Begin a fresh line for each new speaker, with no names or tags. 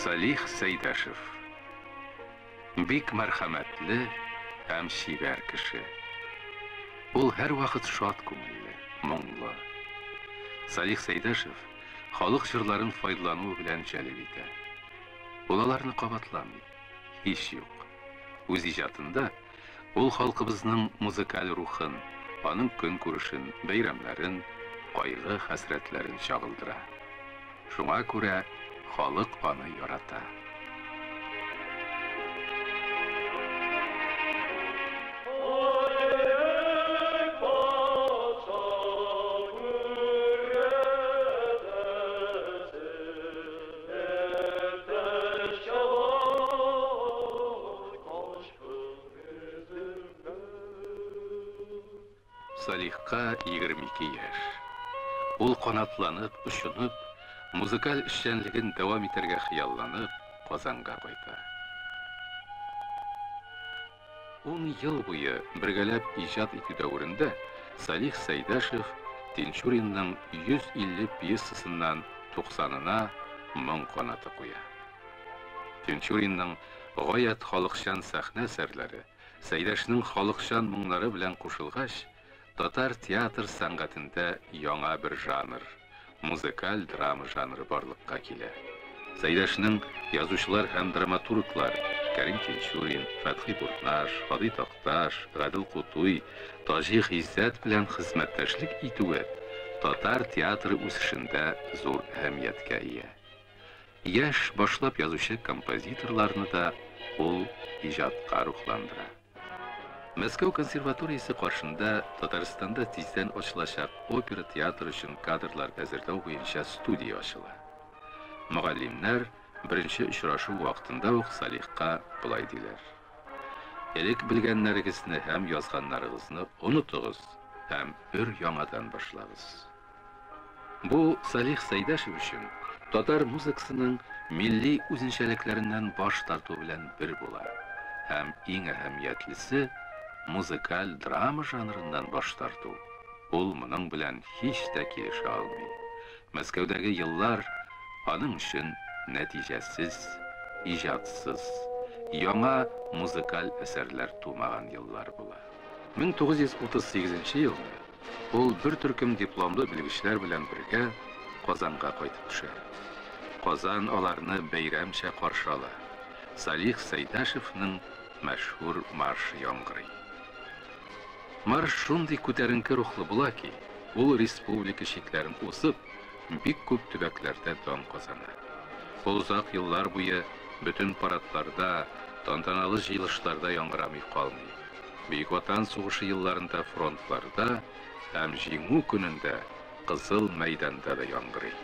Салих Сәйдәшев. Бик мәрхәмәтле һәм шибәр кеше. Ул һәр вакыт шат күңелле, моңлы. Салих Сәйдәшев халык җырларын файдалану белән җәлеп итә. Ул аларны кабатламый, һич юк. Үз иҗатында ул халкыбызның музыкаль рухын, аның көн күрешен, бәйрәмнәрен, кайгы хәсрәтләрен чагылдыра. Шуңа күрә халык аны ярата. Салихка 22 яшь. Ул канатланып, очынып, музыкаль эшчәнлеген дәвам итәргә хыялланып, Казанга кайта. 10 ел буе бергәләп иҗат итү дәверендә Салих Сәйдәшев Тинчуринның 150 пьесасыннан 90-на моң канаты куя. Тинчуринның гаять халыкчан сәхнә әсәрләре Сәйдәшнең халыкчан моңнары белән кушылгач, татар театр сәнгатендә яңа бер жанр, музыкаль драма жанры барлыкка килә. Сәйдәшнең язучылар һәм драматурглар Кәрим Тинчурин, Фәтхи Бурнаш, Хади Такташ, Гадил Кутуй, Таҗи Гыйззәт белән хезмәттәшлек итүе татар театры үсешендә зур әһәмияткә ия. Яшь башлап язучы композиторларны да ул иҗатка рухландыра. Мәскәү консерваториясе каршында Татарстанда тиздән ачылачак опера театры өчен кадрлар әзерләү буенча студия ачыла. Мөгаллимнәр беренче очрашу вакытында ук Салихка булай диләр: "Элек белгәннәрегезне һәм язганнарыгызны онытыгыз һәм өр яңадан башлагыз." Бу Салих Сәйдәшев өчен татар музыкасының милли үзенчәлекләреннән баш тарту белән бер була. Һәм иң әһәмиятлесе музыкаль драма жанрыннан баш тарту. Ул моның белән һич тә килешә алмый. Мәскәүдәге еллар аның өчен нәтиҗәсез, иҗатсыз, яңа музыкаль әсәрләр тумаган еллар була. 1938 елда ул бер төркем дипломлы белгечләр белән бергә Казанга кайтып төшә. Казан аларны бәйрәмчә каршы ала. Салих Сәйдәшевнең мәшһүр маршы яңгырый. Марш шундый күтәренке рухлы була ки, ул республика чикләрен усып, бик күп төбәкләрдә дан казана. Ул озак еллар буе бөтен парадларда, тантаналы җыелышларда яңгырамый калмый. Бөек Ватан сугышы елларында фронтларда һәм җиңү көнендә Кызыл мәйданда да яңгырый.